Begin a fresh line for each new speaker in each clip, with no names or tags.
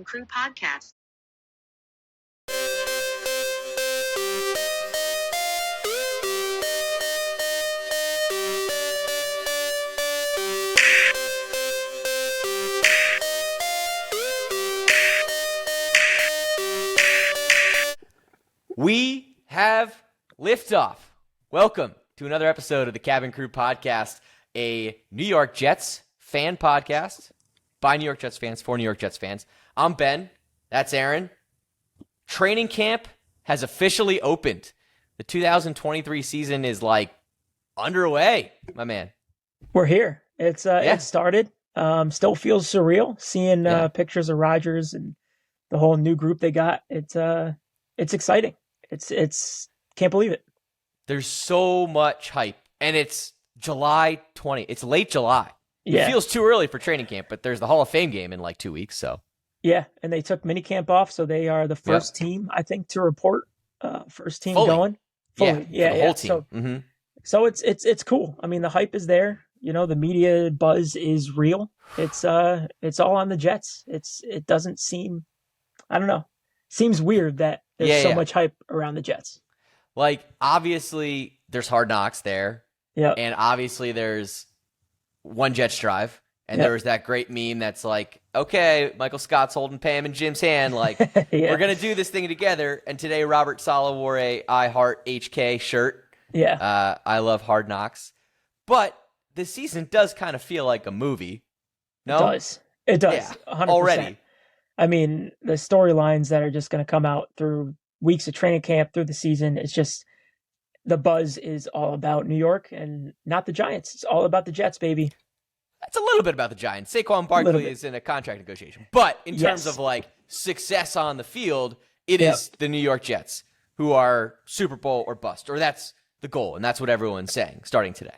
Crew podcast.
We have liftoff. Welcome to another episode of the Cabin Crew podcast, a New York Jets fan podcast by New York Jets fans for New York Jets fans. I'm Ben. That's Aaron. Training camp has officially opened. The 2023 season is underway, my man.
We're here. It started. Still feels surreal seeing pictures of Rodgers and the whole new group they got. It's exciting. It's can't believe it.
There's so much hype, and it's July 20. It's late July.
Yeah.
It feels too early for training camp, but there's the Hall of Fame game in 2 weeks. So
yeah, and they took minicamp off, so they are the first team I think to report. First team
Fully.
going. Fully.
Yeah, the whole team.
So it's cool. I mean, the hype is there. You know, the media buzz is real. It's all on the Jets. It doesn't seem, I don't know. Seems weird that there's so much hype around the Jets.
Obviously, there's Hard Knocks there.
Yeah.
And obviously, there's One Jets Drive. And there was that great meme that's okay, Michael Scott's holding Pam and Jim's hand. We're going to do this thing together. And today, Robert Saleh wore a I Heart HK shirt.
Yeah.
I love Hard Knocks. But this season does kind of feel like a movie. No?
It does.
Yeah,
100%.
already.
I mean, the storylines that are just going to come out through weeks of training camp, through the season, it's just the buzz is all about New York and not the Giants. It's all about the Jets, baby.
It's a little bit about the Giants. Saquon Barkley is in a contract negotiation. But in terms of success on the field, it is the New York Jets who are Super Bowl or bust. Or that's the goal, and that's what everyone's saying starting today.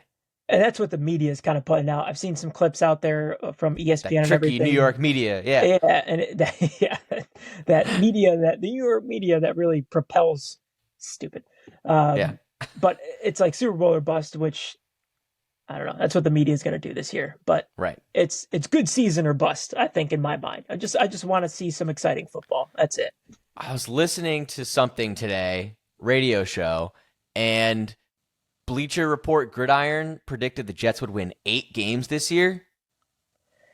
And that's what the media is kind of putting out. I've seen some clips out there from ESPN
that
and
tricky
everything.
New York media,
Yeah, and that media, the New York media that really propels stupid. But it's like Super Bowl or bust, which I don't know. That's what the media is going to do this year. But it's good season or bust, I think, in my mind. I just want to see some exciting football. That's it.
I was listening to something today, radio show, and Bleacher Report Gridiron predicted the Jets would win 8 games this year.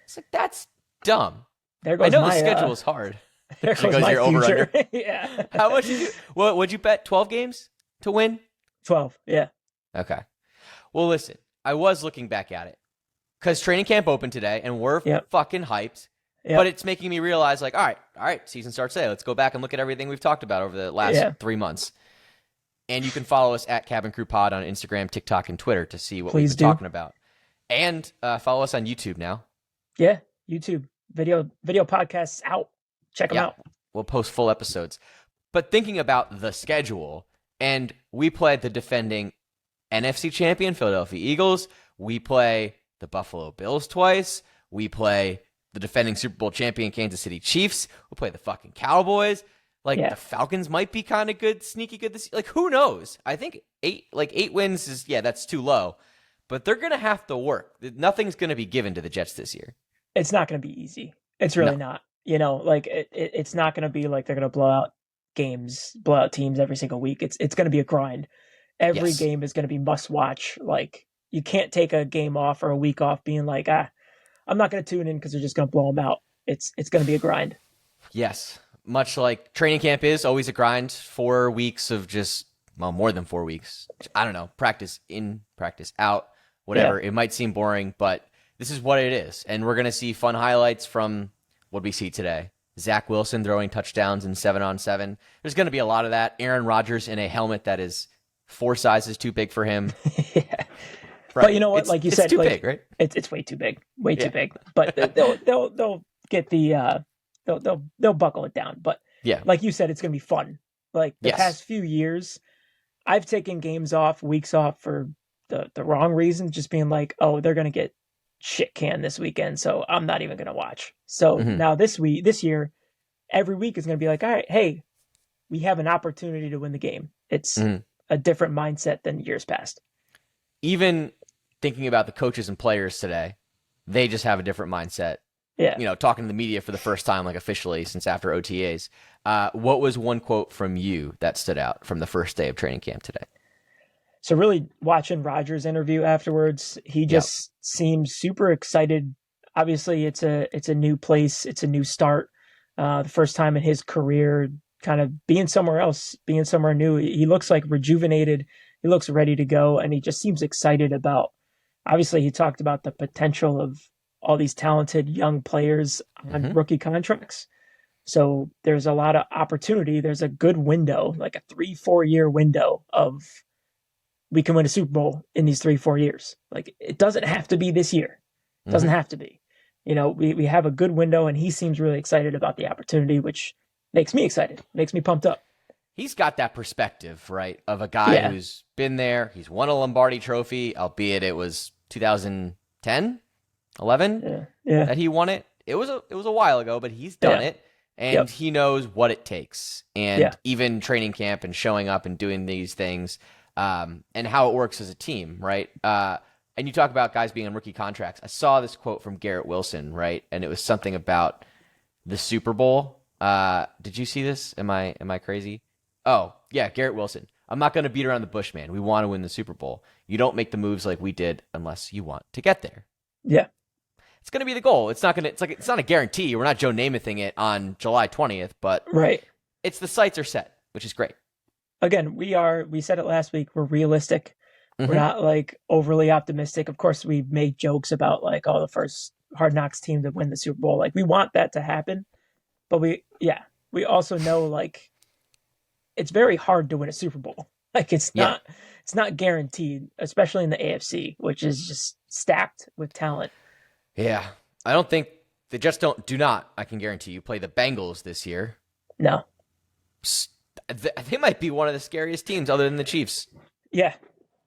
It's that's dumb.
There goes
I know
my,
the schedule is hard.
There goes my
your
future.
over-under.
Yeah.
How much did you? What would you bet? 12 games to win?
12. Yeah.
Okay. Well, listen. I was looking back at it because training camp opened today, and we're fucking hyped.
Yep.
But it's making me realize, all right, season starts today. Let's go back and look at everything we've talked about over the last 3 months. And you can follow us at Cabin Crew Pod on Instagram, TikTok, and Twitter to see what we've been talking about. And follow us on YouTube now.
Yeah, YouTube. Video podcasts out. Check them out.
We'll post full episodes. But thinking about the schedule, and we played the defending NFC champion Philadelphia Eagles. We play the Buffalo Bills twice. We play the defending Super Bowl champion Kansas City Chiefs. We'll play the fucking Cowboys. The Falcons might be kind of good, sneaky good this year. Who knows? I think 8 wins is, that's too low. But they're going to have to work. Nothing's going to be given to the Jets this year.
It's not going to be easy. It's really not. It's not going to be like they're going to blow out teams every single week. It's going to be a grind. Every game is going to be must watch. You can't take a game off or a week off being I'm not going to tune in because they're just going to blow them out. It's going to be a grind.
Yes. Much like training camp is always a grind, 4 weeks of more than 4 weeks. I don't know, practice in, practice out, whatever. It might seem boring, but this is what it is. And we're going to see fun highlights from what we see today. Zach Wilson throwing touchdowns in 7-on-7. There's going to be a lot of that. Aaron Rodgers in a helmet that is 4 sizes too big for him.
But you know what? Like you said,
it's too big, right?
It's way too big, too big. But they'll get the they'll buckle it down. But like you said, it's gonna be fun. The past few years, I've taken games off, weeks off for the wrong reason, just being they're gonna get shit canned this weekend, so I'm not even gonna watch. So now this year, every week is gonna be all right, hey, we have an opportunity to win the game. It's a different mindset than years past.
Even thinking about the coaches and players today, they just have a different mindset talking to the media for the first time, like officially since after OTAs. What was one quote from you that stood out from the first day of training camp today?
So really watching Rodgers' interview afterwards, he just seems super excited. Obviously, it's a new place. It's a new start. The first time in his career, kind of being somewhere else, being somewhere new. He looks like rejuvenated. He looks ready to go. And he just seems excited about, obviously he talked about the potential of all these talented young players on rookie contracts. So there's a lot of opportunity. There's a good window, like a 3-4 year window of, we can win a Super Bowl in these 3-4 years. Like, it doesn't have to be this year. It doesn't have to be. We have a good window, and he seems really excited about the opportunity, which makes me excited, makes me pumped up.
He's got that perspective, right, of a guy who's been there. He's won a Lombardi trophy, albeit it was 2010, 11 that he won it. It was a while ago, but he's done it, and he knows what it takes. And even training camp and showing up and doing these things, and how it works as a team, right? And you talk about guys being on rookie contracts. I saw this quote from Garrett Wilson, right? And it was something about the Super Bowl. Did you see this? Am I crazy? Oh, yeah, Garrett Wilson. I'm not going to beat around the bush, man. We want to win the Super Bowl. You don't make the moves like we did unless you want to get there.
Yeah.
It's going to be the goal. It's not a guarantee. We're not Joe Namathing it on July 20th, but it's the sights are set, which is great.
Again, we said it last week, we're realistic. We're not like overly optimistic. Of course, we make jokes about like, the first Hard Knocks team to win the Super Bowl. Like, we want that to happen, but we also know like it's very hard to win a Super Bowl. Like, it's not guaranteed, especially in the AFC, which is just stacked with talent.
Yeah. I don't think the Jets I can guarantee you, play the Bengals this year.
No.
They might be one of the scariest teams other than the Chiefs.
Yeah.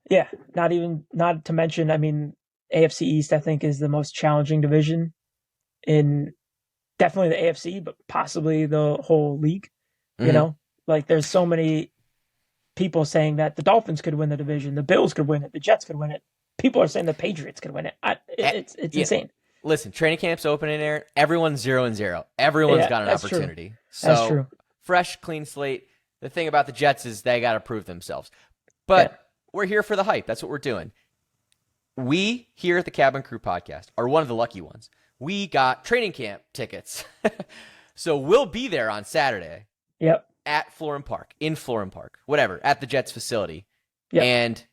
Yeah. Not to mention, I mean, AFC East, I think, is the most challenging division in definitely the AFC, but possibly the whole league. You know, like, there's so many people saying that the Dolphins could win the division, the Bills could win it, the Jets could win it. People are saying the Patriots could win it. It's insane.
Listen, training camp's opening, Aaron. Everyone's 0-0. Everyone's got an opportunity.
True.
So
that's true.
Fresh, clean slate. The thing about the Jets is they got to prove themselves. But we're here for the hype. That's what we're doing. We here at the Cabin Crew podcast are one of the lucky ones. We got training camp tickets. So we'll be there on Saturday.
Yep.
At Florham Park, in Florham Park, whatever, at the Jets facility. Yep. And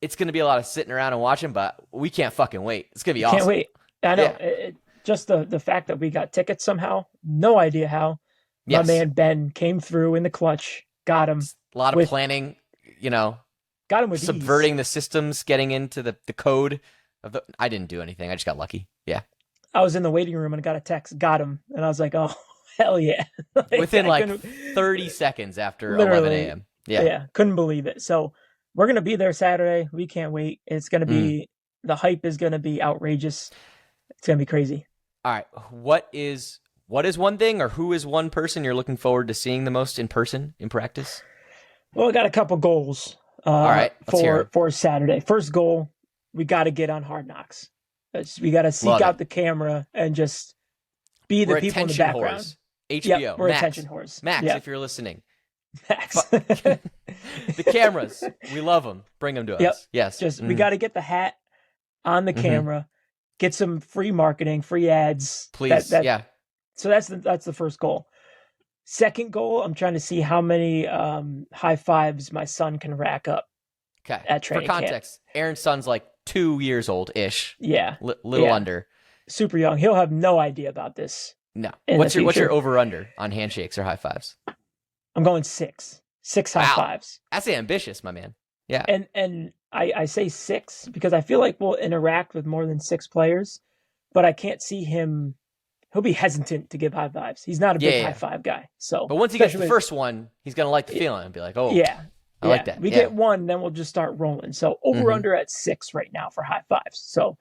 it's going to be a lot of sitting around and watching, but we can't fucking wait. It's going to be awesome.
Can't wait. I know. Yeah. Just the fact that we got tickets somehow, no idea how. My man Ben came through in the clutch, got him.
A lot of planning,
got him with
subverting
ease.
The systems, getting into the code of the. I didn't do anything. I just got lucky. Yeah.
I was in the waiting room and got a text, got him, and I was like, oh, hell yeah.
Within 30 seconds after 11 a.m.
Yeah, couldn't believe it. So we're going to be there Saturday. We can't wait. It's going to be, the hype is going to be outrageous. It's going to be crazy.
All right. What is one thing, or who is one person you're looking forward to seeing the most in person, in practice?
Well, I got a couple goals
All right,
for Saturday. First goal, we got to get on Hard Knocks. We got to seek out the camera and just be the people in the background.
Whores. HBO.
Yep, we're
Max.
attention whores.
Max, if you're listening.
Max.
The cameras, we love them. Bring them to us. Yes.
We got to get the hat on the camera, get some free marketing, free ads.
Please.
So that's the first goal. Second goal, I'm trying to see how many high fives my son can rack up.
Okay.
At training
For context,
camp.
Aaron's son's like 2 years old ish.
Yeah.
Little under.
Super young. He'll have no idea about this.
No. What's your over under on handshakes or high fives?
I'm going 6. 6 high fives.
That's ambitious, my man. Yeah.
And I say 6 because I feel like we'll interact with more than 6 players, but I can't see him. He'll be hesitant to give high fives. He's not a big high five guy. So,
but once he gets the first one, he's gonna like the feeling and be like, "Oh, I like that."
We get one, then we'll just start rolling. So over under at 6 right now for high fives. So,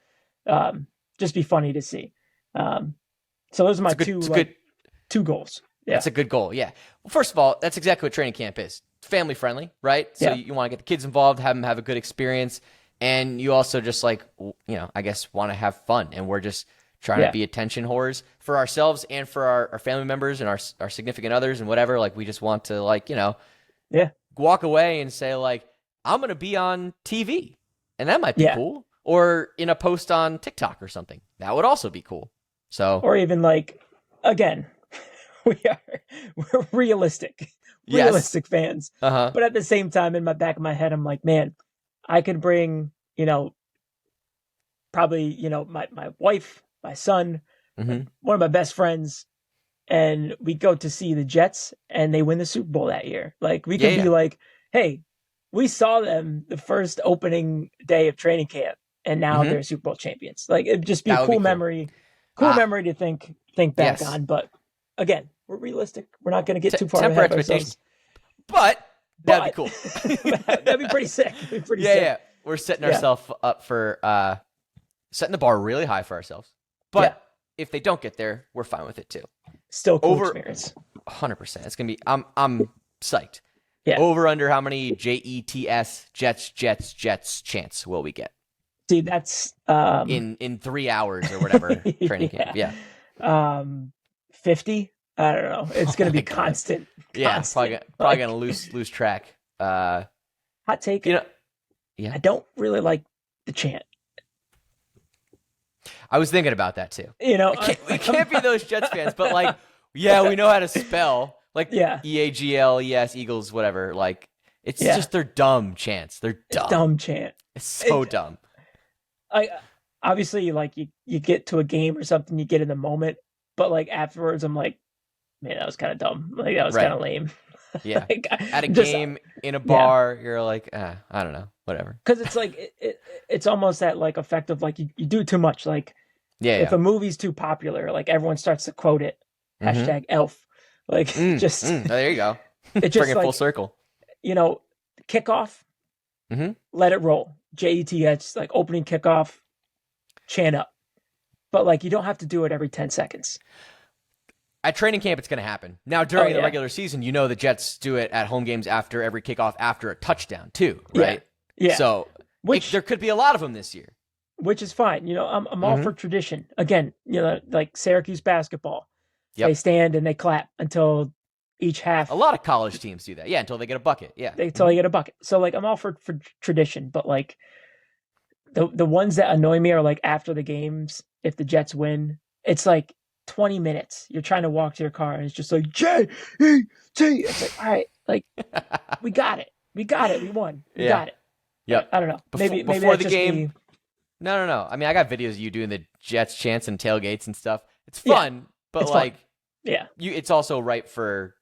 just be funny to see. So those are my two goals. Yeah.
That's a good goal. Yeah. Well, first of all, that's exactly what training camp is. Family friendly, right? So you want to get the kids involved, have them have a good experience, and you also just I guess want to have fun. And we're just trying to be attention whores for ourselves and for our family members and our significant others and whatever. Like, we just want to, like, walk away and say, like, I'm going to be on TV. And that might be cool. Or in a post on TikTok or something. That would also be cool. So,
or even, like, again, we're realistic fans. But at the same time, in my back of my head, I'm like, man, I could bring, probably, my wife, my son, one of my best friends, and we go to see the Jets and they win the Super Bowl that year. Like, we could be like, hey, we saw them the first opening day of training camp and now they're Super Bowl champions. Like, it'd just be a cool memory, memory to think back on. But again, we're realistic. We're not going to get too far ahead of ourselves.
But that'd be cool.
That'd be pretty sick.
Yeah. We're setting ourselves up for setting the bar really high for ourselves. But if they don't get there, we're fine with it too.
Still cool experience.
100%. It's gonna be. I'm psyched.
Yeah.
Over under how many Jets chants will we get?
See, that's
in 3 hours or whatever training camp. Yeah.
50. I don't know. It's gonna be constant.
Yeah, probably gonna lose track.
Hot take.
I
don't really like the chant.
I was thinking about that too. We can't be those Jets fans, but like, we know how to spell. Like, EAGL, ES, Eagles, whatever. Like, it's just their dumb chants. They're dumb.
It's dumb chant.
It's so dumb.
Obviously, like, you get to a game or something, you get in the moment, but like afterwards, I'm like, man, that was kind of dumb. Like, that was kind of lame.
Yeah. Like, at a game, in a bar, you're like, I don't know, whatever.
Because it's like, it's almost that like effect of like, you do too much. Like, if a movie's too popular, like everyone starts to quote it. Hashtag Elf. Like, just
there you go.
It just
bring it full circle.
Kickoff. Let it roll. JETH, like opening kickoff, chant up. But like, you don't have to do it every 10 seconds.
At training camp, it's going to happen. Now, during the regular season, the Jets do it at home games after every kickoff, after a touchdown too, right?
Yeah.
So there could be a lot of them this year.
Which is fine. I'm all for tradition. Again, like Syracuse basketball. Yep. They stand and they clap until each half.
A lot of college teams do that. Yeah, until they get a bucket. Yeah.
Until they get a bucket. So like, I'm all for tradition, but like the ones that annoy me are like after the games, if the Jets win, it's like 20 minutes. You're trying to walk to your car and it's just like JET. It's like, all right, like we got it. We won. We got it.
Yep.
I don't know. Maybe
before the game. No. I mean, I got videos of you doing the Jets chants and tailgates and stuff. It's fun, but it's like, it's also ripe for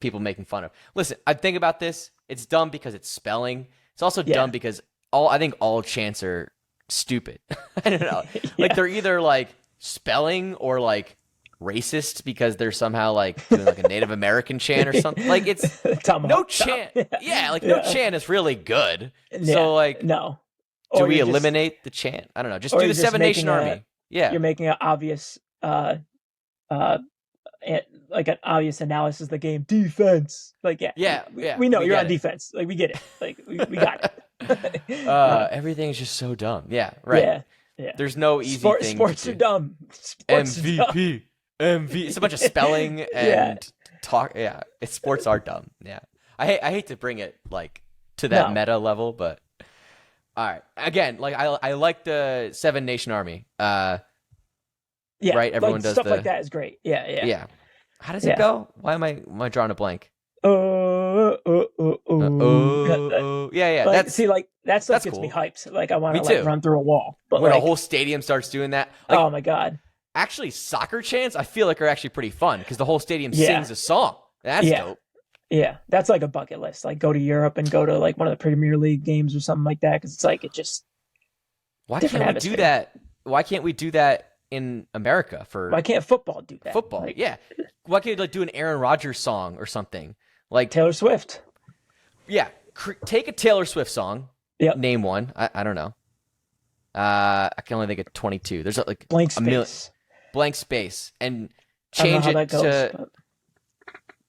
people making fun of. Listen, I think about this. It's dumb because it's spelling. It's also dumb because I think all chants are stupid. I don't know. Like, they're either like spelling or like racist because they're somehow like doing like a Native American chant or something. Like, it's no chant. No chant is really good. So like,
no.
Do we eliminate the chant? I don't know. Just do the Seven Nation Army.
You're making an obvious, like an obvious analysis of the game. Defense. Like, we know you're on defense. Like, we get it. Like, we got it.
Everything's just so dumb. Yeah, right.
Yeah.
There's no easy thing.
Sports are dumb.
MVP. It's a bunch of spelling and talk. Yeah, sports are dumb. Yeah, I hate to bring it like to that meta level, but all right. Again, like I like the Seven Nation Army. Right. Everyone does
stuff like that is great. Yeah.
How does it go? Why am I drawing a blank?
Yeah.
Like,
that stuff gets
cool.
me hyped. Like, I want to run through a wall. But
when a whole stadium starts doing that, like,
oh my god!
Actually, soccer chants I feel like are actually pretty fun because the whole stadium sings a song. That's dope.
Yeah, that's like a bucket list. Like, go to Europe and go to like one of the Premier League games or something like that because it's like
Why can't we do that? Why can't we do that in America?
Why can't football do that?
Football,
like,
Why can't you like do an Aaron Rodgers song or something? Like
Taylor Swift.
Yeah, take a Taylor Swift song.
Yep.
Name one. I don't know. I can only think of 22. There's like
blank space.
Blank space, and change it to.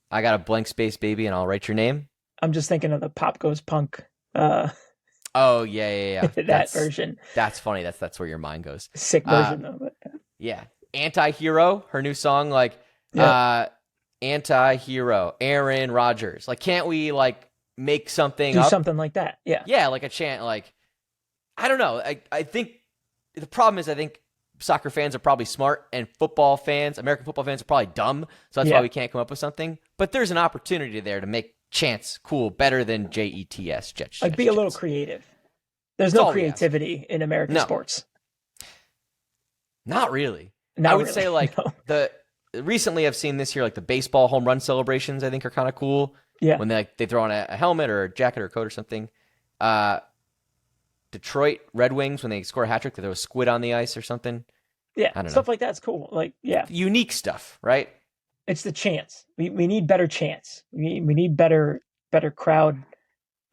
I got a blank space, baby, and I'll write your name.
I'm just thinking of the Pop Goes Punk.
Oh yeah.
that version.
That's funny. That's where your mind goes.
Sick version of it.
Yeah. Anti-hero, her new song, like, anti-hero, Aaron Rodgers. Like, can't we, like, make something
Do
up?
something like that. Yeah.
Yeah, like a chant, like, I don't know. I think the problem is I think soccer fans are probably smart and American football fans are probably dumb. So that's why we can't come up with something. But there's an opportunity there to make chants cool, better than JETS.
Like, be a little creative. There's no creativity in American sports.
Not really. I would say like recently I've seen this year, like the baseball home run celebrations, I think are kind of cool.
Yeah.
When they throw on a helmet or a jacket or a coat or something. Detroit Red Wings, when they score a hat trick, they throw a squid on the ice or something.
Yeah. Stuff like that's cool. Like, yeah.
Unique stuff, right?
It's the chants. We need better chants. We need better crowd.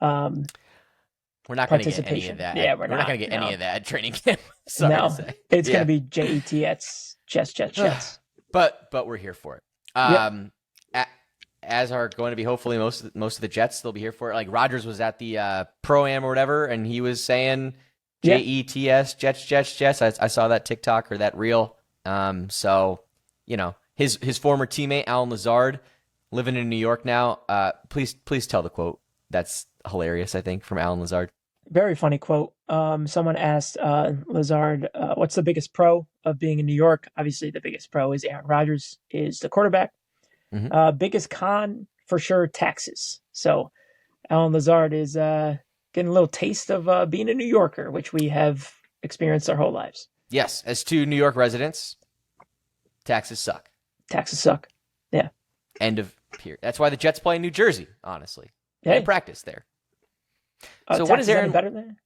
We're not going to get any of that.
Yeah,
we're not going to get any of that at training camp. Sorry to say.
It's going to be JETS, chess.
But we're here for it. As are going to be hopefully most of the Jets. They'll be here for it. Like Rodgers was at the Pro-Am or whatever, and he was saying JETS, Jets. I saw that TikTok or that reel. So, his former teammate Alan Lazard, living in New York now. Please tell the quote. That's hilarious, I think, from Alan Lazard.
Very funny quote. Someone asked Lazard, what's the biggest pro of being in New York? Obviously, the biggest pro is Aaron Rodgers, is the quarterback. Mm-hmm. Biggest con, for sure, taxes. So Alan Lazard is getting a little taste of being a New Yorker, which we have experienced our whole lives.
Yes, as two New York residents, taxes suck.
Taxes suck. Yeah.
End of period. That's why the Jets play in New Jersey, honestly.
Hey.
They practice there.
So what is Aaron better than?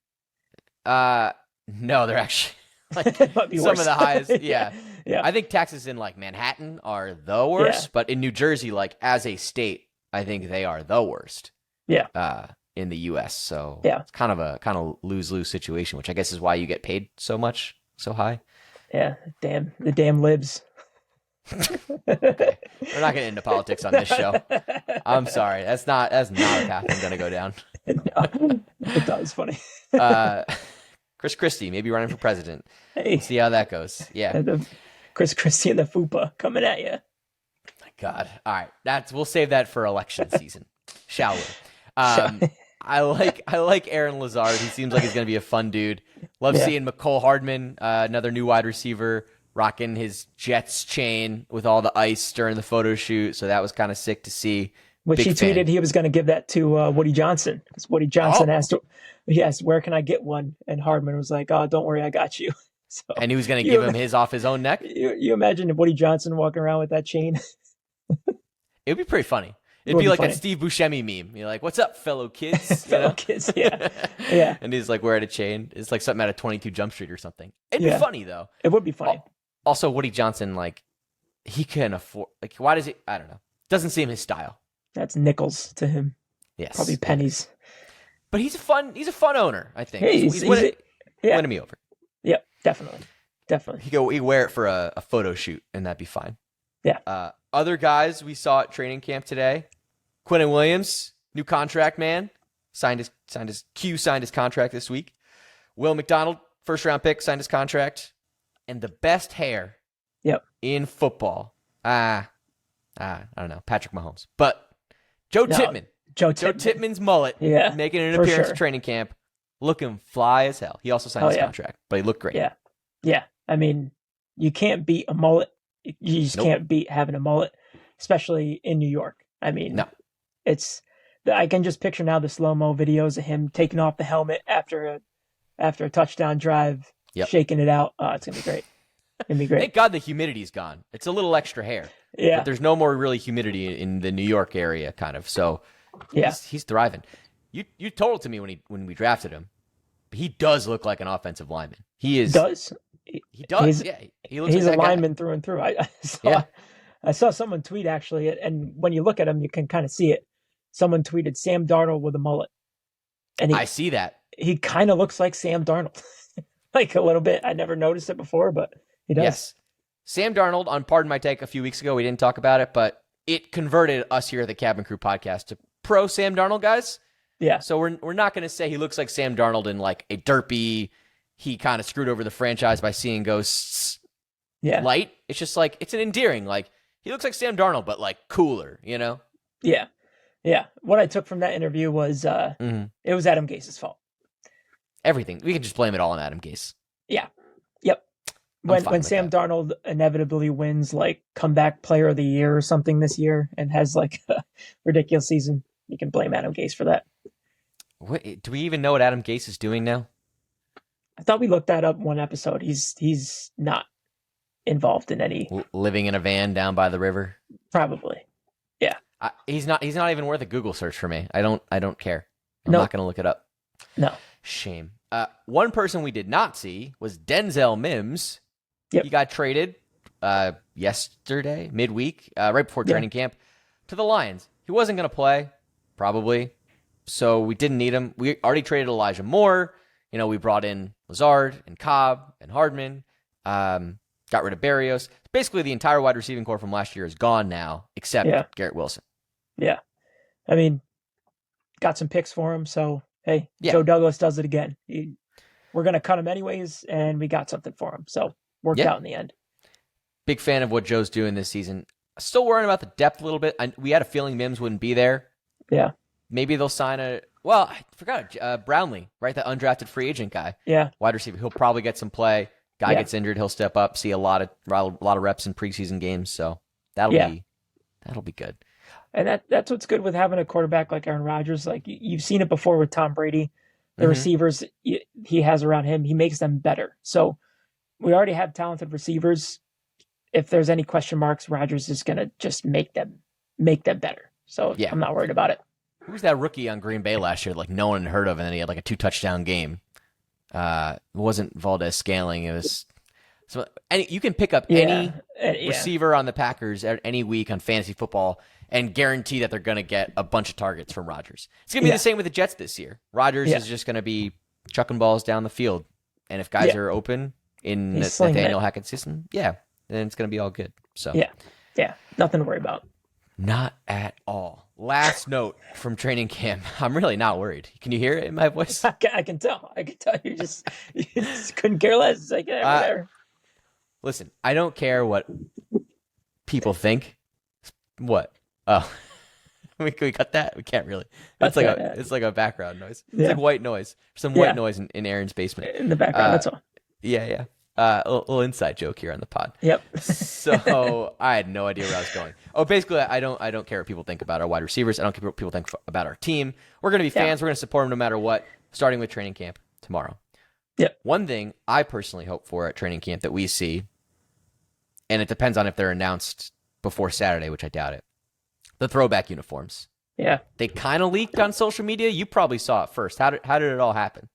No, they're actually like some of the highest. Yeah. I think taxes in like Manhattan are the worst, but in New Jersey, like as a state, I think they are the worst.
Yeah.
In the U.S. So it's kind of lose-lose situation, which I guess is why you get paid so much, so high.
Yeah. The damn libs.
Okay. We're not getting into politics on this show. I'm sorry. That's not a path I'm going to go down.
No, that was funny.
Chris Christie, maybe running for president.
Hey.
We'll see how that goes. Yeah.
Chris Christie and the FUPA coming at you.
My God. All right. We'll save that for election season. Shall we? I like Aaron Lazard. He seems like he's going to be a fun dude. Love seeing McCole Hardman, another new wide receiver, rocking his Jets chain with all the ice during the photo shoot. So that was kind of sick to see.
Which he tweeted he was going to give that to Woody Johnson. Because Woody Johnson asked, where can I get one? And Hardman was like, oh, don't worry, I got you. So,
and he was going to give him his off his own neck?
You imagine if Woody Johnson walking around with that chain?
It would be pretty funny. It'd be like that Steve Buscemi meme. You're like, what's up, fellow kids?
Kids, yeah. Yeah.
And he's like wearing a chain. It's like something out of 22 Jump Street or something. It'd be funny, though.
It would be funny.
Also, Woody Johnson, like, he can afford, like, why does he, I don't know. Doesn't seem his style.
That's nickels to him.
Yes.
Probably pennies.
But he's a fun owner, I think.
Hey,
he's winning me over.
Yep, definitely.
He'd wear it for a photo shoot, and that'd be fine.
Yeah.
Other guys we saw at training camp today, Quinnen Williams, new contract man, signed his contract this week. Will McDonald, first round pick, signed his contract. And the best hair in football. I don't know, Patrick Mahomes. But Joe Tippmann. Joe Tippmann's mullet, making an appearance at training camp, looking fly as hell. He also signed his contract, but he looked great.
Yeah. I mean, you can't beat a mullet. You just can't beat having a mullet, especially in New York. I mean, I can just picture now the slow-mo videos of him taking off the helmet after a touchdown drive, shaking it out. Oh, it's going to be great.
Thank God the humidity's gone. It's a little extra hair.
Yeah.
But there's no more really humidity in the New York area, kind of. So he's thriving. You told it to me when we drafted him. He does look like an offensive lineman. He does. He looks
he's
like
a lineman through and through. I saw someone tweet actually, and when you look at him, you can kind of see it. Someone tweeted Sam Darnold with a mullet. And
I see that.
He kind of looks like Sam Darnold. Like a little bit. I never noticed it before, but he does.
Yes. Sam Darnold, on Pardon My Take a few weeks ago, we didn't talk about it, but it converted us here at the Cabin Crew podcast to pro Sam Darnold guys.
Yeah.
So we're not going to say he looks like Sam Darnold in like a derpy, he kind of screwed over the franchise by seeing ghosts light. It's just like, it's an endearing, like, he looks like Sam Darnold, but like cooler, you know?
Yeah. Yeah. What I took from that interview was it was Adam Gase's fault.
Everything. We can just blame it all on Adam Gase.
Yeah. Yep. When Sam Darnold inevitably wins like comeback player of the year or something this year and has like a ridiculous season, you can blame Adam Gase for that.
What, do we even know what Adam Gase is doing now?
I thought we looked that up one episode. He's not involved in any
living in a van down by the river.
Probably. Yeah.
He's not even worth a Google search for me. I don't care. I'm not going to look it up.
No.
Shame. One person we did not see was Denzel Mims.
Yep.
He got traded yesterday, midweek, right before training camp, to the Lions. He wasn't going to play, probably, so we didn't need him. We already traded Elijah Moore. You know, we brought in Lazard and Cobb and Hardman. Got rid of Berrios. Basically, the entire wide receiving core from last year is gone now, except Garrett Wilson.
Yeah. I mean, got some picks for him, so, hey, Joe Douglas does it again. We're going to cut him anyways, and we got something for him, so worked out in the end.
Big fan of what Joe's doing this season. Still worrying about the depth a little bit. We had a feeling Mims wouldn't be there.
Yeah.
Maybe they'll sign I forgot, Brownlee, right? The undrafted free agent guy.
Yeah.
Wide receiver. He'll probably get some play. Guy gets injured, he'll step up, see a lot of reps in preseason games, so that'll be good.
And that's what's good with having a quarterback like Aaron Rodgers. Like you've seen it before with Tom Brady. The receivers he has around him, he makes them better. So we already have talented receivers. If there's any question marks, Rodgers is gonna just make them better. So I'm not worried about it.
Who was that rookie on Green Bay last year? Like no one had heard of, and then he had like a 2-touchdown game. It wasn't Valdez Scaling. It was you can pick up any receiver on the Packers any week on fantasy football and guarantee that they're going to get a bunch of targets from Rodgers. It's going to be the same with the Jets this year. Rodgers is just going to be chucking balls down the field, and if guys are open in the Nathaniel Hackett system, then it's going to be all good. So
nothing to worry about.
Not at all. Last note from training camp. I'm really not worried. Can you hear it in my voice?
I can tell. You just couldn't care less. It's like, whatever.
Listen, I don't care what people think. What? Oh, can we cut that? We can't really. It's like a background noise. It's like white noise. Some white noise in Aaron's basement.
In the background, that's all.
Yeah. A little inside joke here on the pod.
Yep.
So I had no idea where I was going. Oh, basically, I don't care what people think about our wide receivers. I don't care what people think about our team. We're going to be fans. We're going to support them no matter what, starting with training camp tomorrow.
Yep.
One thing I personally hope for at training camp that we see, and it depends on if they're announced before Saturday, which I doubt it, the throwback uniforms.
Yeah.
They kind of leaked on social media. You probably saw it first. How did it all happen?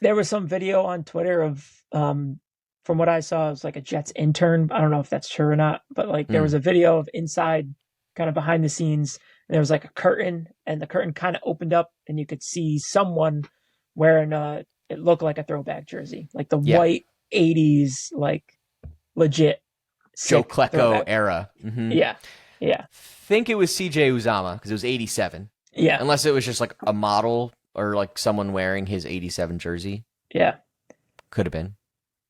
There was some video on Twitter of, from what I saw, it was like a Jets intern. I don't know if that's true or not, but like there was a video of inside, kind of behind the scenes. And there was like a curtain, and the curtain kind of opened up, and you could see someone wearing it looked like a throwback jersey, like the white 80s, like legit
Joe Klecko era.
Mm-hmm. Yeah.
Think it was CJ Uzama because it was 87.
Yeah.
Unless it was just like a model or like someone wearing his 87 jersey.
Yeah.
Could have been.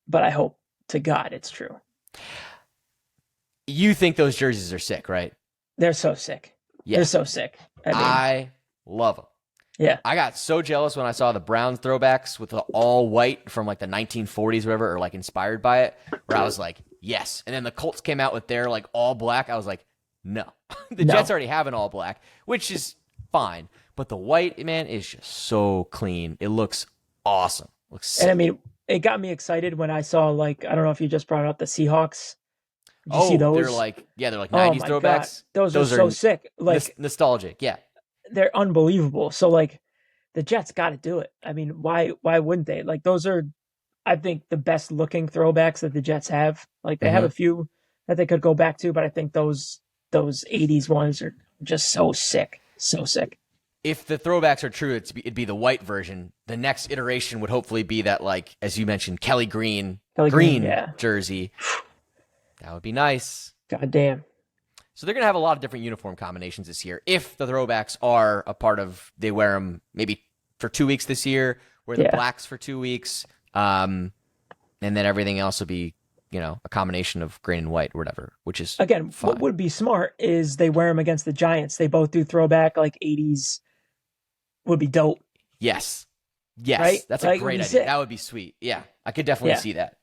But I hope to God it's true.
You think those jerseys are sick, right?
They're so sick. Yeah. They're so sick.
I love them.
Yeah.
I got so jealous when I saw the Browns throwbacks with the all white from like the 1940s or whatever, or like inspired by it, where I was like, yes. And then the Colts came out with their like all black. I was like, no. The Jets already have an all black, which is fine. But the white, man, is just so clean. It looks awesome. Looks sick.
And I mean, it got me excited when I saw, like, I don't know if you just brought up the Seahawks. Did you see those?
They're like 90s throwbacks.
God. Those are so sick. Like
nostalgic, yeah.
They're unbelievable. So like the Jets got to do it. I mean, why wouldn't they? Like those are, I think, the best looking throwbacks that the Jets have. Like they have a few that they could go back to, but I think those 80s ones are just so sick. So sick.
If the throwbacks are true, it'd be the white version. The next iteration would hopefully be that, like, as you mentioned, Kelly Green jersey. That would be nice.
God damn.
So they're going to have a lot of different uniform combinations this year. If the throwbacks are a part of, they wear them maybe for 2 weeks this year, wear the blacks for 2 weeks, and then everything else will be, a combination of green and white or whatever, which is
again
fine.
What would be smart is they wear them against the Giants. They both do throwback like 80s. Would be dope.
Yes,
right?
That's a great idea. Sick. That would be sweet. Yeah, I could definitely see that.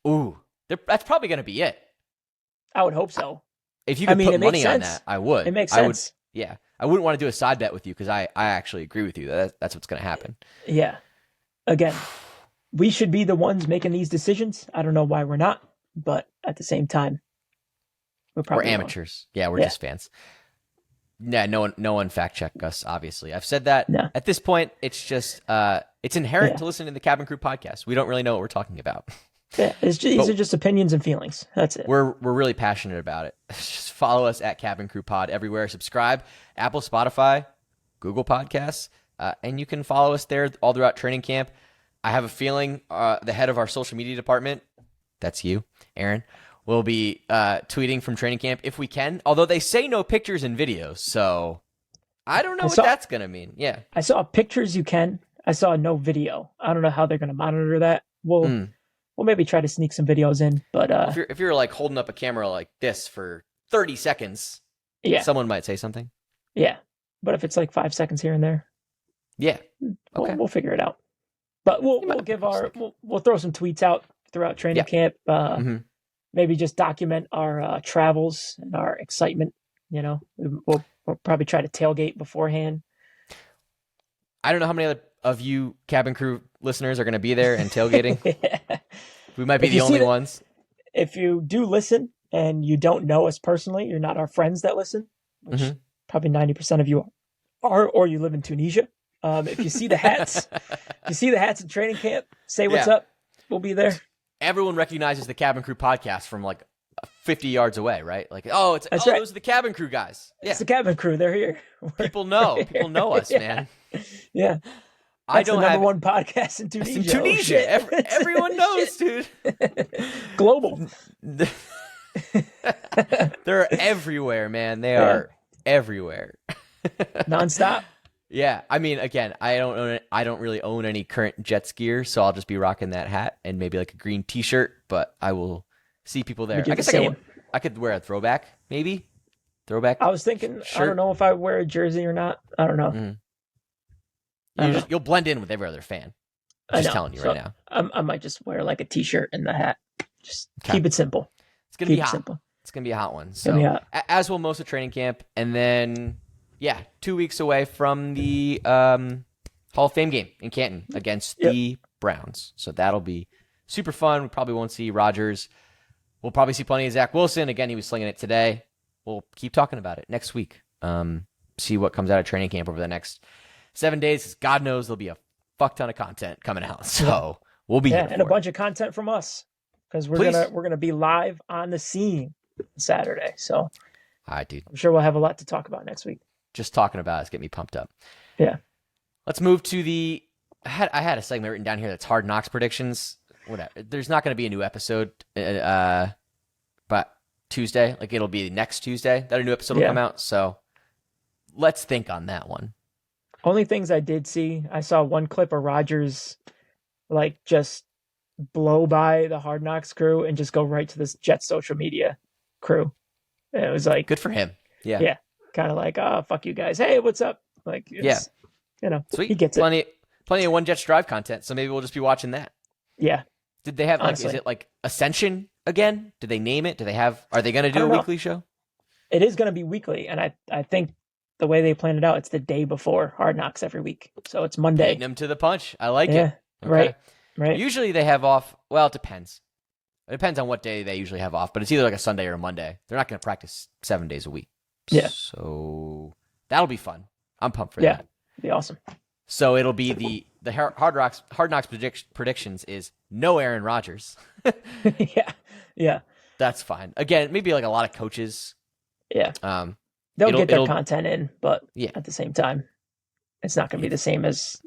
Ooh, that's probably going to be it.
I would hope so.
If you could put money on that, I would.
It makes sense.
I wouldn't want to do a side bet with you because I actually agree with you. That's what's going to happen.
Yeah. Again, we should be the ones making these decisions. I don't know why we're not, but at the same time, we're
amateurs. Yeah, we're just fans. Yeah, no one fact check us. Obviously, I've said that.
No.
At this point, it's just it's inherent to listening to the Cabin Crew podcast. We don't really know what we're talking about.
Yeah, these are just opinions and feelings. That's it.
We're really passionate about it. Just follow us at Cabin Crew Pod everywhere. Subscribe, Apple, Spotify, Google Podcasts, and you can follow us there all throughout training camp. I have a feeling the head of our social media department, that's you, Aaron, will be tweeting from training camp if we can. Although they say no pictures and videos, so I don't know what that's going to mean. Yeah,
I saw pictures you can. I saw no video. I don't know how they're going to monitor that. We'll maybe try to sneak some videos in, but
if you're like holding up a camera like this for 30 seconds, someone might say something.
Yeah, but if it's like 5 seconds here and there,
okay,
we'll figure it out. But we'll throw some tweets out throughout training camp. Maybe just document our travels and our excitement. We'll probably try to tailgate beforehand.
I don't know how many of you Cabin Crew listeners are going to be there and tailgating. We might be the only ones.
If you do listen and you don't know us personally, you're not our friends that listen, which probably 90% of you are, or you live in Tunisia. If you see the hats, in training camp, say what's up. We'll be there.
Everyone recognizes the Cabin Crew podcast from like 50 yards away, right? Like, those are the Cabin Crew guys. Yeah.
It's the Cabin Crew. They're here.
People know us, man.
Yeah.
I don't
have one podcast in Tunisia.
In Tunisia. Everyone knows, dude.
Global.
They're everywhere, man. They are everywhere.
Nonstop.
Yeah. I mean, again, I don't really own any current Jets gear, so I'll just be rocking that hat and maybe like a green t-shirt, but I will see people there. I guess I could wear a throwback, maybe. Throwback.
I was thinking,
shirt.
I don't know if I wear a jersey or not. I don't know.
You'll blend in with every other fan. I'm just telling you right now.
I might just wear like a t-shirt and the hat. Just keep it simple.
It's going to be hot. Simple. It's going to be a hot one. So, as will most of training camp. And then, 2 weeks away from the Hall of Fame game in Canton against the Browns. So that'll be super fun. We probably won't see Rodgers. We'll probably see plenty of Zach Wilson. Again, he was slinging it today. We'll keep talking about it next week. See what comes out of training camp over the next 7 days. God knows there'll be a fuck ton of content coming out. So we'll be here
and a bunch of content from us because we're gonna be live on the scene Saturday. So,
all right, dude.
I'm sure we'll have a lot to talk about next week.
Just talking about it's getting me pumped up.
Yeah.
Let's move to the. I had a segment written down here that's Hard Knocks predictions. Whatever. There's not going to be a new episode, but Tuesday, like it'll be next Tuesday that a new episode will come out. So let's think on that one.
Only things I did see, I saw one clip of Rodgers, like just blow by the Hard Knocks crew and just go right to this Jets social media crew. And it was like
good for him. Yeah.
Yeah. Kind of like, fuck you guys. Hey, what's up? Like,
sweet.
He gets
plenty of One Jets Drive content. So maybe we'll just be watching that.
Yeah.
Did they have is it like Ascension again? Did they name it? Are they going to do a weekly show?
It is going to be weekly. And I think the way they planned it out, it's the day before Hard Knocks every week. So it's Monday.
Hitting them to the punch. I like it.
Okay. Right.
Usually they have off. Well, it depends. It depends on what day they usually have off, but it's either like a Sunday or a Monday. They're not going to practice 7 days a week.
Yeah.
So that'll be fun. I'm pumped for that.
Yeah, be awesome.
So it'll be the Hard Knocks predictions is no Aaron Rodgers.
Yeah.
That's fine. Again, maybe like a lot of coaches.
Yeah. They'll get their content in, but at the same time, it's not going to be the same as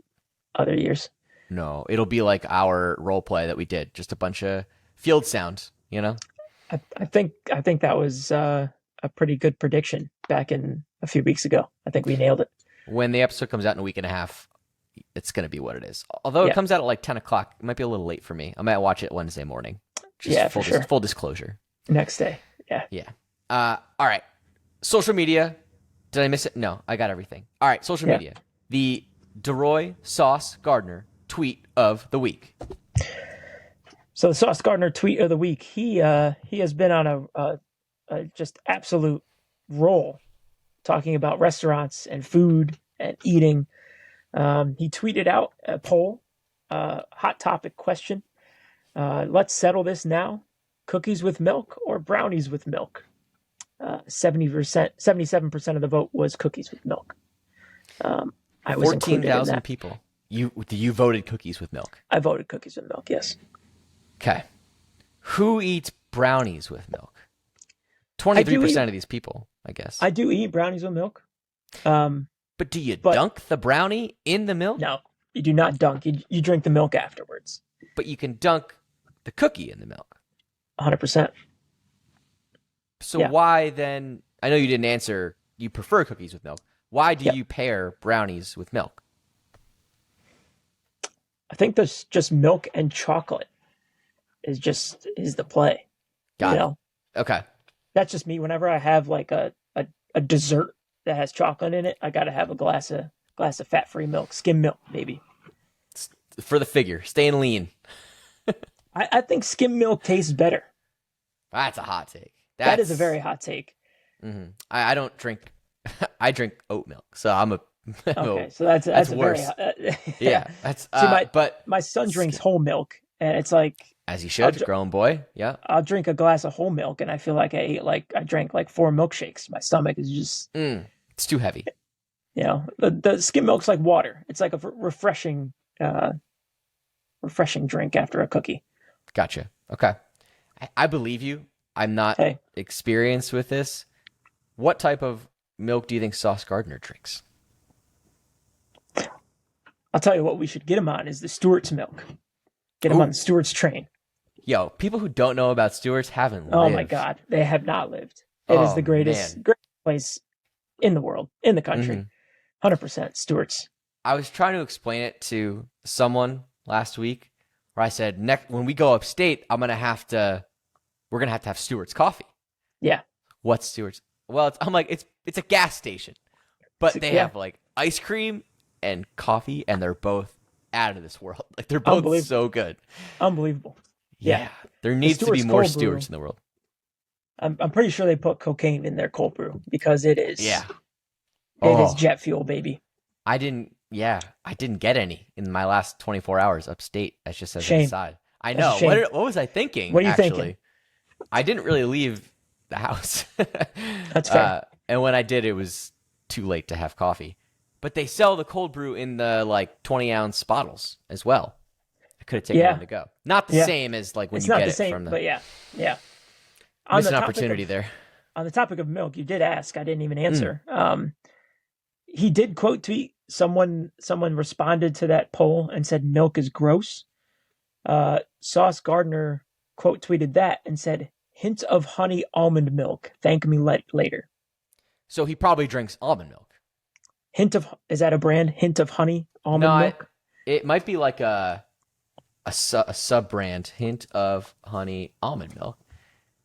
other years.
No, it'll be like our role play that we did, just a bunch of field sound,
I think that was a pretty good prediction back in a few weeks ago. I think we nailed it.
When the episode comes out in a week and a half, it's going to be what it is. Although it comes out at like 10 o'clock, it might be a little late for me. I might watch it Wednesday morning. Just
for sure.
Full disclosure.
Next day. Yeah.
Yeah. All right. Social media. Did I miss it? No, I got everything. All right. Social media. The DeRoy Sauce Gardner tweet of the week.
So the Sauce Gardner tweet of the week. He has been on a just absolute roll talking about restaurants and food and eating. He tweeted out a poll, hot topic question. Let's settle this now. Cookies with milk or brownies with milk? 77% of the vote was cookies with milk. I was
14,000 people. You voted cookies with milk.
I voted cookies with milk. Yes.
Okay. Who eats brownies with milk? 23% of these people, I guess.
I do eat brownies with milk.
But do you dunk the brownie in the milk?
No, you do not dunk. You drink the milk afterwards.
But you can dunk the cookie in the milk.
100%.
So why then? I know you didn't answer. You prefer cookies with milk. Why do you pair brownies with milk?
I think there's just milk and chocolate is the play.
Got it. Okay.
That's just me. Whenever I have like a dessert that has chocolate in it, I got to have a glass of fat-free milk, skim milk, baby.
For the figure, staying lean.
I think skim milk tastes better.
That's a hot take.
That is a very hot take.
Mm-hmm. I don't drink. I drink oat milk, so I'm a.
Okay, so that's
worse. Yeah, that's.
See,
but
my son drinks whole milk, and it's like
as he should, grown boy. Yeah,
I'll drink a glass of whole milk, and I feel like I drank like 4 milkshakes. My stomach is just.
It's too heavy.
You know, the skim milk's like water. It's like a refreshing drink after a cookie.
Gotcha. Okay, I believe you. I'm not experienced with this. What type of milk do you think Sauce Gardner drinks?
I'll tell you what we should get him on is the Stewart's milk. Get him on the Stewart's train.
Yo, people who don't know about Stewart's haven't lived.
Oh my God, they have not lived. It is the greatest place in the world, in the country. 100% Stewart's.
I was trying to explain it to someone last week where I said, when we go upstate, we're going to have to have Stewart's coffee.
Yeah.
What's Stewart's? Well, I'm like, it's a gas station, but they have like ice cream and coffee, and they're both out of this world. Like they're both so good.
Unbelievable.
Yeah. There needs to be more Stewart's in the world.
I'm pretty sure they put cocaine in their cold brew because it is.
Yeah.
It is jet fuel, baby.
I didn't get any in my last 24 hours upstate. That's just as an aside. I know. What was I thinking?
What are you thinking?
I didn't really leave the house.
That's fair.
And when I did, it was too late to have coffee. But they sell the cold brew in the like 20-ounce bottles as well. I could have taken one to go. Not the same as like when you get it from the.
But yeah.
Missed an opportunity there.
On the topic of milk, you did ask. I didn't even answer. He did quote tweet. Someone responded to that poll and said milk is gross. Sauce Gardner quote tweeted that and said, "Hint of honey almond milk. Thank me later."
So he probably drinks almond milk.
Is that a brand? Hint of honey almond milk?
It might be like a sub brand. Hint of honey almond milk.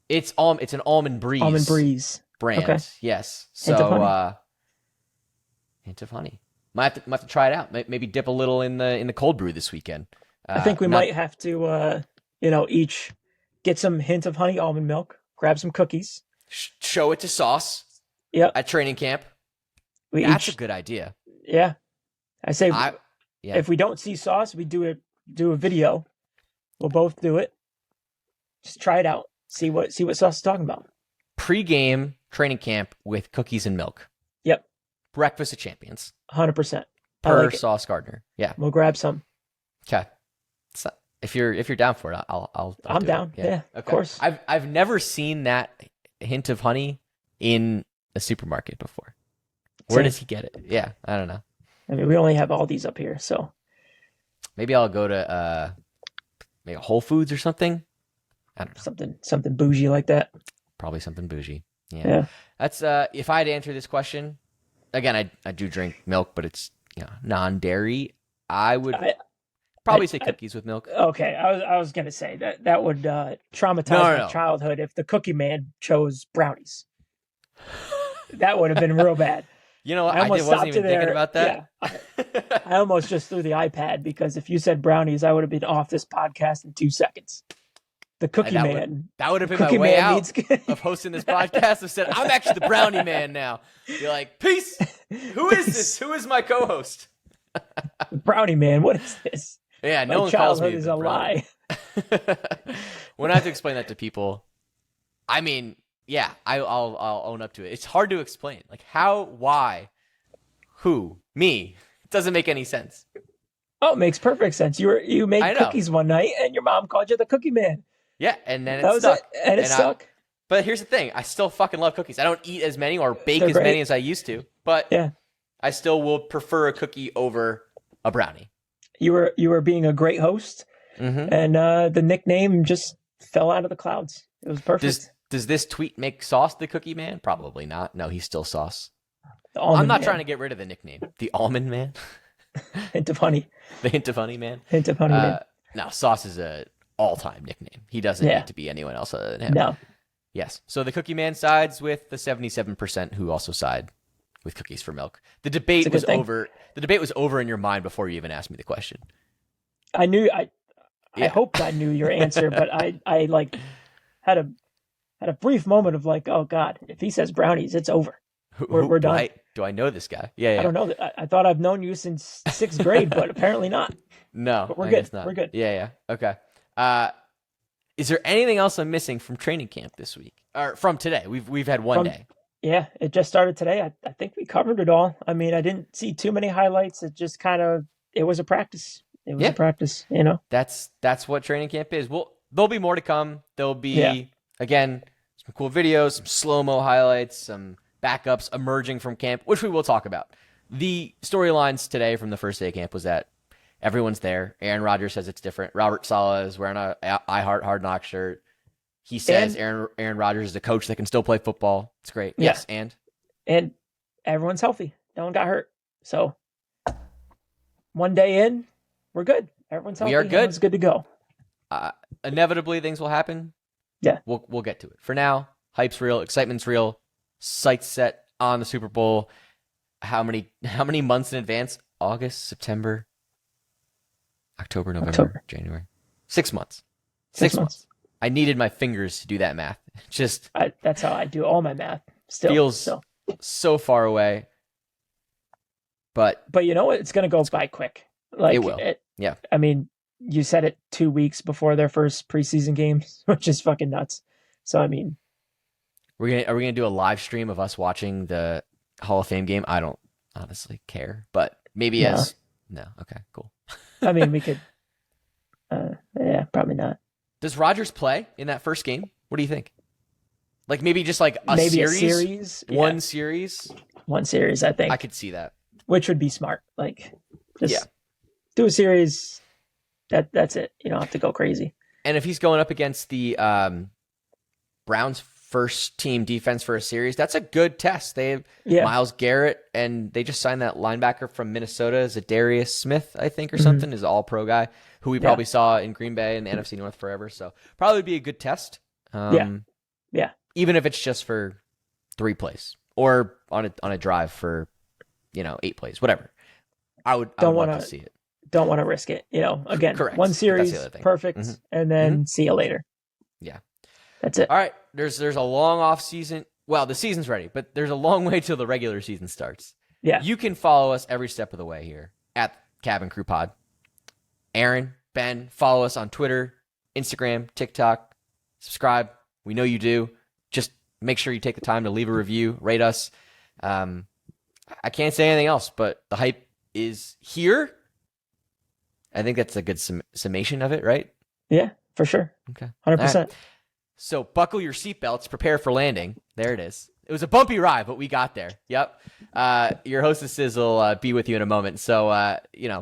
It's an Almond Breeze.
Almond Breeze
brand. Okay. Yes. So hint of honey. Might have to try it out. Maybe dip a little in the cold brew this weekend.
I think we might have to each get some hint of honey almond milk, grab some cookies,
show it to Sauce.
Yep.
At training camp. That's a good idea.
Yeah. I say if we don't see Sauce, we do a video. We'll both do it. Just try it out. See what Sauce is talking about.
Pre-game training camp with cookies and milk.
Yep.
Breakfast of champions.
100%.
Per Sauce Gardner. Yeah.
We'll grab some.
Okay. So if you're down for it, I'm
down. Yeah. Okay. Of course.
I've never seen that hint of honey in a supermarket before. Where does he get it? Yeah, I don't know.
I mean, we only have all these up here, so
maybe I'll go to maybe Whole Foods or something. I don't know.
Something bougie like that.
Probably something bougie. Yeah. That's if I had to answer this question, again, I do drink milk, but it's non-dairy. I would probably say cookies with milk.
Okay, I was gonna say that would traumatize my childhood if the Cookie Man chose brownies. That would have been real bad.
You know, I wasn't even thinking about that.
Yeah, I almost just threw the iPad because if you said brownies, I would have been off this podcast in 2 seconds. The Cookie Man.
That would have been my way out of hosting this podcast. I've said, I'm actually the brownie man now. You're like, peace. Who is this? Who is my co-host?
Brownie man. What is this?
Yeah, no one calls me
is a lie.
When I have to explain that to people, I mean, yeah, I'll own up to it. It's hard to explain. Like how, why, who, me. It doesn't make any sense.
Oh, it makes perfect sense. You made cookies one night and your mom called you the Cookie Man.
Yeah, and then it stuck.
And it stuck.
But here's the thing. I still fucking love cookies. I don't eat as many or bake as many as I used to. But yeah, I still will prefer a cookie over a brownie. You
were being a great host, and the nickname just fell out of the clouds. It was perfect.
Does this tweet make Sauce the Cookie Man? Probably not. No, he's still Sauce. I'm not trying to get rid of the nickname. The Almond Man?
Hint of honey.
The Hint of Honey Man?
Hint of honey man.
No, Sauce is a all-time nickname. He doesn't need to be anyone else other than him.
No.
Yes. So the Cookie Man sides with the 77% who also side with cookies for milk. The debate was over. The debate was over in your mind before you even asked me the question.
I knew. I hoped I knew your answer, but I like had a brief moment of like, oh God, if he says brownies, it's over. We're done.
Do I know this guy? Yeah.
I don't know. I thought I've known you since 6th grade, but apparently not.
No,
but we're good. We're good.
Yeah. Okay. Is there anything else I'm missing from training camp this week or from today? We've had one day.
Yeah, it just started today. I think we covered it all. I mean, I didn't see too many highlights. It just it was a practice. It was a practice, you know.
That's what training camp is. Well, there'll be more to come. There'll be again some cool videos, some slow-mo highlights, some backups emerging from camp, which we will talk about. The storylines today from the first day of camp was that everyone's there. Aaron Rodgers says it's different. Robert Saleh is wearing a I Heart Hard Knock shirt. He says Aaron Rodgers is a coach that can still play football. It's great. Yeah. Yes,
and everyone's healthy. No one got hurt. So one day in, we're good. Everyone's healthy.
We are good.
Everyone's good to go.
Inevitably, things will happen.
Yeah.
We'll get to it. For now, hype's real. Excitement's real. Sights set on the Super Bowl. How many months in advance? August, September, October, November, January. 6 months. 6 months. I needed my fingers to do that math.
That's how I do all my math. Still
feels so far away. But
you know what? It's going to go by quick. Like
it will. Yeah.
I mean, you said it 2 weeks before their first preseason games, which is fucking nuts. So I mean,
are we gonna do a live stream of us watching the Hall of Fame game? I don't honestly care, but maybe no. Okay, cool.
I mean, we could. Yeah, probably not.
Does Rodgers play in that first game? What do you think? Like maybe just like a series? One series?
One series, I think.
I could see that.
Which would be smart. Like, just do a series. That's it. You don't have to go crazy.
And if he's going up against the Browns first team defense for a series, that's a good test. They have Myles Garrett, and they just signed that linebacker from Minnesota, Zadarius Smith, I think, or something, is an all-pro guy who we probably saw in Green Bay and the NFC North forever. So probably be a good test.
Yeah.
Even if it's just for 3 plays or on a drive for 8 plays, whatever. I would love to see it.
Don't want to risk it. Again,
correct.
One series, perfect, and then see you later.
Yeah.
That's it.
All right. There's a long off season. Well, the season's ready, but there's a long way till the regular season starts.
Yeah.
You can follow us every step of the way here at Cabin Crew Pod. Aaron, Ben, follow us on Twitter, Instagram, TikTok. Subscribe. We know you do. Just make sure you take the time to leave a review, rate us. I can't say anything else, but the hype is here. I think that's a good summation of it, right?
Yeah, for sure.
Okay.
100%.
Right. So buckle your seatbelts, prepare for landing. There it is. It was a bumpy ride, but we got there. Yep. Your hostesses will be with you in a moment. So,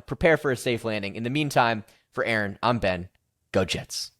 prepare for a safe landing. In the meantime, for Aaron, I'm Ben. Go Jets.